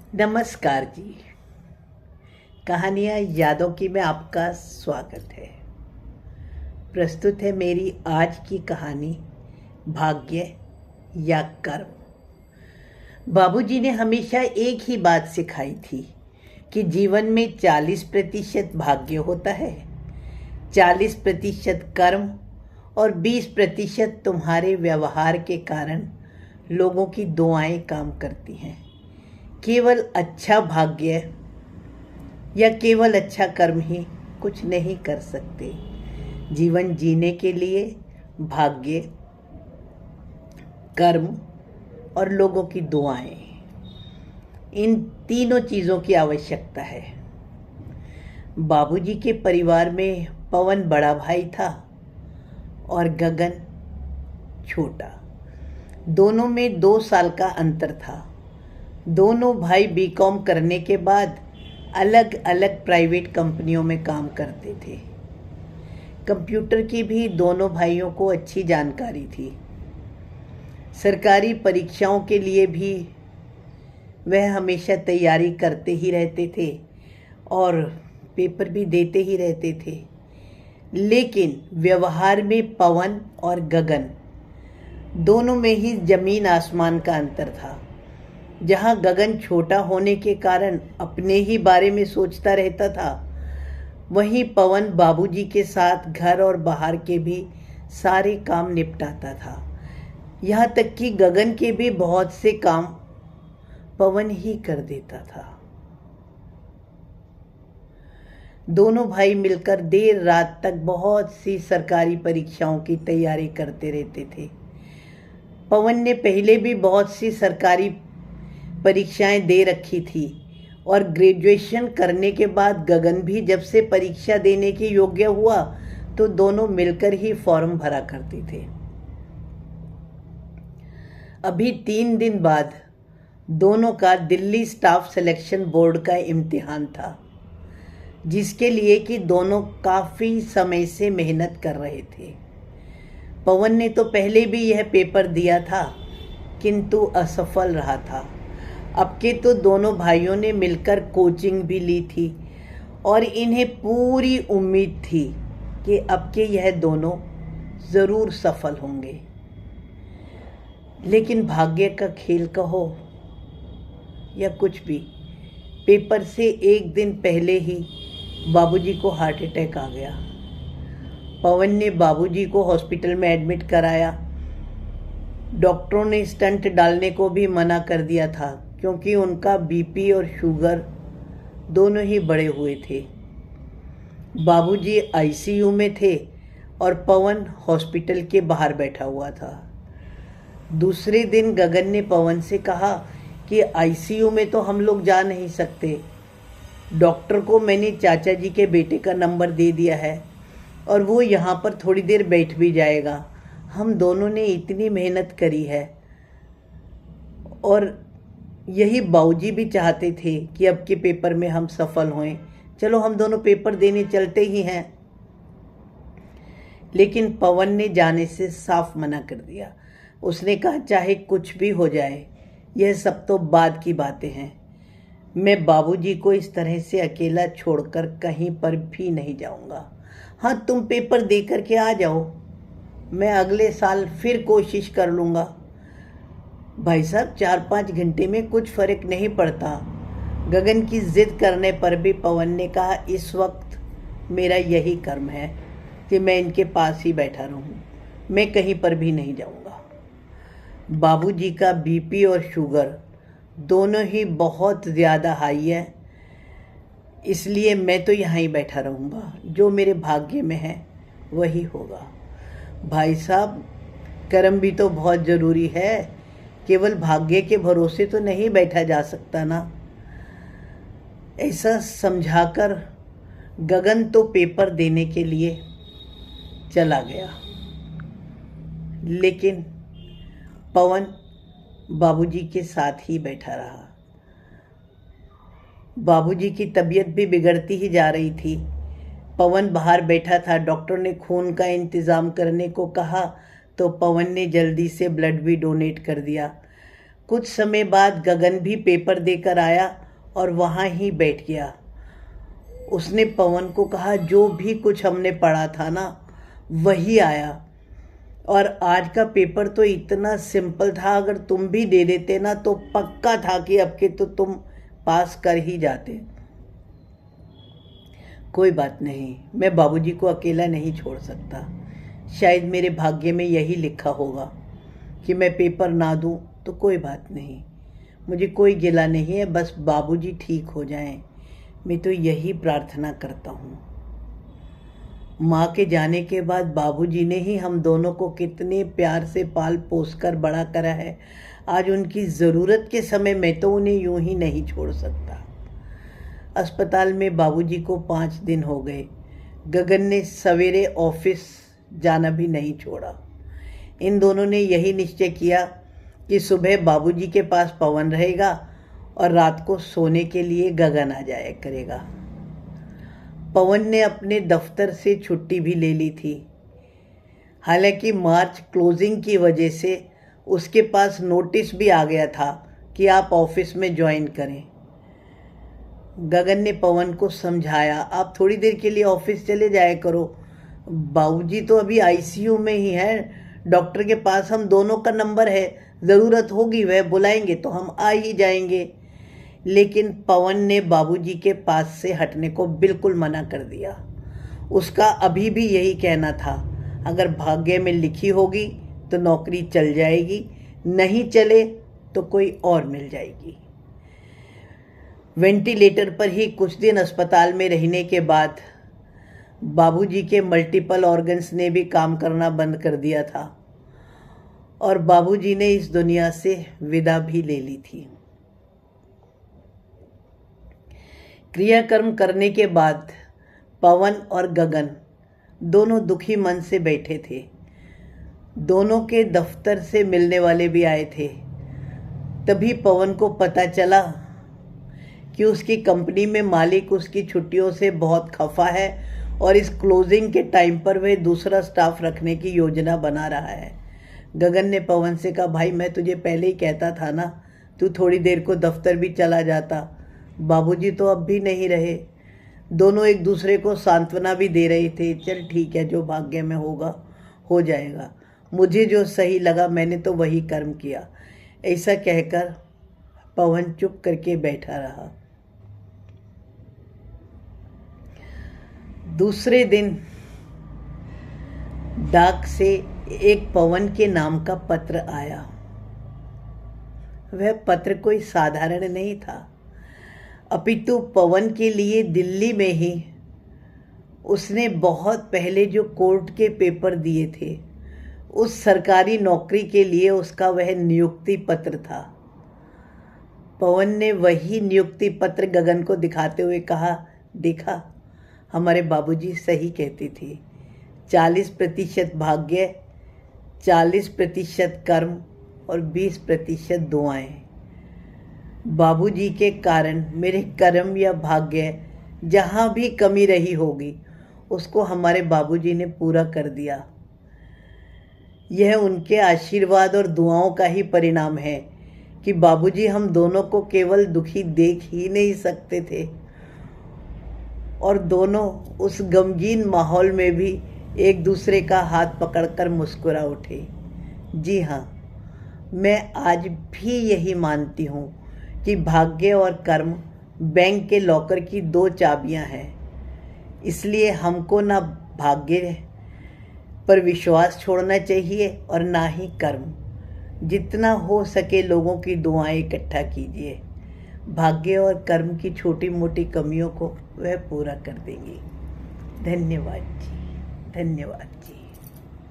नमस्कार जी। कहानियाँ यादों की में आपका स्वागत है। प्रस्तुत है मेरी आज की कहानी भाग्य या कर्म। बाबूजी ने हमेशा एक ही बात सिखाई थी कि जीवन में 40% भाग्य होता है, 40% कर्म और 20% तुम्हारे व्यवहार के कारण लोगों की दुआएं काम करती हैं। केवल अच्छा भाग्य या केवल अच्छा कर्म ही कुछ नहीं कर सकते। जीवन जीने के लिए भाग्य, कर्म और लोगों की दुआएं, इन तीनों चीज़ों की आवश्यकता है। बाबूजी के परिवार में पवन बड़ा भाई था और गगन छोटा। दोनों में 2 साल का अंतर था। दोनों भाई बीकॉम करने के बाद अलग अलग प्राइवेट कंपनियों में काम करते थे। कंप्यूटर की भी दोनों भाइयों को अच्छी जानकारी थी। सरकारी परीक्षाओं के लिए भी वह हमेशा तैयारी करते ही रहते थे और पेपर भी देते ही रहते थे। लेकिन व्यवहार में पवन और गगन दोनों में ही जमीन आसमान का अंतर था। जहाँ गगन छोटा होने के कारण अपने ही बारे में सोचता रहता था, वहीं पवन बाबूजी के साथ घर और बाहर के भी सारे काम निपटाता था। यहाँ तक कि गगन के भी बहुत से काम पवन ही कर देता था। दोनों भाई मिलकर देर रात तक बहुत सी सरकारी परीक्षाओं की तैयारी करते रहते थे। पवन ने पहले भी बहुत सी सरकारी परीक्षाएं दे रखी थी और ग्रेजुएशन करने के बाद गगन भी जब से परीक्षा देने के योग्य हुआ तो दोनों मिलकर ही फॉर्म भरा करते थे। अभी 3 दिन बाद दोनों का दिल्ली स्टाफ सिलेक्शन बोर्ड का इम्तिहान था, जिसके लिए कि दोनों काफ़ी समय से मेहनत कर रहे थे। पवन ने तो पहले भी यह पेपर दिया था किंतु असफल रहा था। अब के तो दोनों भाइयों ने मिलकर कोचिंग भी ली थी और इन्हें पूरी उम्मीद थी कि अब के यह दोनों ज़रूर सफल होंगे। लेकिन भाग्य का खेल कहो या कुछ भी, पेपर से 1 दिन पहले ही बाबूजी को हार्ट अटैक आ गया। पवन ने बाबूजी को हॉस्पिटल में एडमिट कराया। डॉक्टरों ने स्टंट डालने को भी मना कर दिया था क्योंकि उनका बीपी और शुगर दोनों ही बढ़े हुए थे। बाबूजी आईसीयू में थे और पवन हॉस्पिटल के बाहर बैठा हुआ था। दूसरे दिन गगन ने पवन से कहा कि आईसीयू में तो हम लोग जा नहीं सकते। डॉक्टर को मैंने चाचा जी के बेटे का नंबर दे दिया है और वो यहाँ पर थोड़ी देर बैठ भी जाएगा। हम दोनों ने इतनी मेहनत करी है और यही बाबूजी भी चाहते थे कि अब के पेपर में हम सफल होएं। चलो हम दोनों पेपर देने चलते ही हैं। लेकिन पवन ने जाने से साफ मना कर दिया। उसने कहा चाहे कुछ भी हो जाए, यह सब तो बाद की बातें हैं। मैं बाबूजी को इस तरह से अकेला छोड़कर कहीं पर भी नहीं जाऊंगा। हाँ, तुम पेपर दे करके आ जाओ, मैं अगले साल फिर कोशिश कर लूँगा। भाई साहब, 4-5 घंटे में कुछ फ़र्क नहीं पड़ता। गगन की जिद करने पर भी पवन ने कहा इस वक्त मेरा यही कर्म है कि मैं इनके पास ही बैठा रहूं, मैं कहीं पर भी नहीं जाऊंगा। बाबूजी का बीपी और शुगर दोनों ही बहुत ज़्यादा हाई है, इसलिए मैं तो यहाँ ही बैठा रहूँगा। जो मेरे भाग्य में है वही होगा। भाई साहब, कर्म भी तो बहुत ज़रूरी है, केवल भाग्य के भरोसे तो नहीं बैठा जा सकता ना। ऐसा समझाकर गगन तो पेपर देने के लिए चला गया, लेकिन पवन बाबूजी के साथ ही बैठा रहा। बाबूजी की तबीयत भी बिगड़ती ही जा रही थी। पवन बाहर बैठा था। डॉक्टर ने खून का इंतज़ाम करने को कहा तो पवन ने जल्दी से ब्लड भी डोनेट कर दिया। कुछ समय बाद गगन भी पेपर देकर आया और वहाँ ही बैठ गया। उसने पवन को कहा, जो भी कुछ हमने पढ़ा था ना वही आया, और आज का पेपर तो इतना सिंपल था, अगर तुम भी दे देते ना तो पक्का था कि अब के तो तुम पास कर ही जाते। कोई बात नहीं, मैं बाबूजी को अकेला नहीं छोड़ सकता। शायद मेरे भाग्य में यही लिखा होगा कि मैं पेपर ना दूं तो कोई बात नहीं, मुझे कोई गिला नहीं है, बस बाबूजी ठीक हो जाएं। मैं तो यही प्रार्थना करता हूँ। माँ के जाने के बाद बाबूजी ने ही हम दोनों को कितने प्यार से पाल पोस कर बड़ा करा है। आज उनकी ज़रूरत के समय मैं तो उन्हें यूं ही नहीं छोड़ सकता। अस्पताल में बाबूजी को 5 दिन हो गए। गगन ने सवेरे ऑफिस जाना भी नहीं छोड़ा। इन दोनों ने यही निश्चय किया कि सुबह बाबूजी के पास पवन रहेगा और रात को सोने के लिए गगन आ जाया करेगा। पवन ने अपने दफ्तर से छुट्टी भी ले ली थी। हालांकि मार्च क्लोजिंग की वजह से उसके पास नोटिस भी आ गया था कि आप ऑफिस में ज्वाइन करें। गगन ने पवन को समझाया, आप थोड़ी देर के लिए ऑफिस चले जाया करो, बाबूजी तो अभी आईसीयू में ही है, डॉक्टर के पास हम दोनों का नंबर है, ज़रूरत होगी वह बुलाएंगे तो हम आ ही जाएंगे। लेकिन पवन ने बाबूजी के पास से हटने को बिल्कुल मना कर दिया। उसका अभी भी यही कहना था, अगर भाग्य में लिखी होगी तो नौकरी चल जाएगी, नहीं चले तो कोई और मिल जाएगी। वेंटिलेटर पर ही कुछ दिन अस्पताल में रहने के बाद बाबूजी के मल्टीपल ऑर्गन्स ने भी काम करना बंद कर दिया था और बाबूजी ने इस दुनिया से विदा भी ले ली थी। क्रियाकर्म करने के बाद पवन और गगन दोनों दुखी मन से बैठे थे। दोनों के दफ्तर से मिलने वाले भी आए थे। तभी पवन को पता चला कि उसकी कंपनी में मालिक उसकी छुट्टियों से बहुत खफा है और इस क्लोजिंग के टाइम पर वह दूसरा स्टाफ रखने की योजना बना रहा है। गगन ने पवन से कहा, भाई मैं तुझे पहले ही कहता था ना, तू थोड़ी देर को दफ्तर भी चला जाता, बाबूजी तो अब भी नहीं रहे। दोनों एक दूसरे को सांत्वना भी दे रहे थे, चल ठीक है, जो भाग्य में होगा हो जाएगा, मुझे जो सही लगा मैंने तो वही कर्म किया। ऐसा कहकर पवन चुप करके बैठा रहा। दूसरे दिन डाक से एक पवन के नाम का पत्र आया। वह पत्र कोई साधारण नहीं था, अपितु पवन के लिए दिल्ली में ही उसने बहुत पहले जो कोर्ट के पेपर दिए थे, उस सरकारी नौकरी के लिए उसका वह नियुक्ति पत्र था। पवन ने वही नियुक्ति पत्र गगन को दिखाते हुए कहा, देखा, हमारे बाबूजी सही कहती थी, 40% भाग्य, 40% कर्म और 20% दुआएं। बाबूजी के कारण मेरे कर्म या भाग्य जहाँ भी कमी रही होगी उसको हमारे बाबूजी ने पूरा कर दिया। यह उनके आशीर्वाद और दुआओं का ही परिणाम है कि बाबूजी हम दोनों को केवल दुखी देख ही नहीं सकते थे और दोनों उस गमगीन माहौल में भी एक दूसरे का हाथ पकड़कर मुस्कुरा उठे। जी हाँ, मैं आज भी यही मानती हूँ कि भाग्य और कर्म बैंक के लॉकर की 2 चाबियाँ हैं। इसलिए हमको ना भाग्य पर विश्वास छोड़ना चाहिए और ना ही कर्म। जितना हो सके लोगों की दुआएं इकट्ठा कीजिए, भाग्य और कर्म की छोटी मोटी कमियों को वह पूरा कर देंगी। धन्यवाद जी, धन्यवाद जी।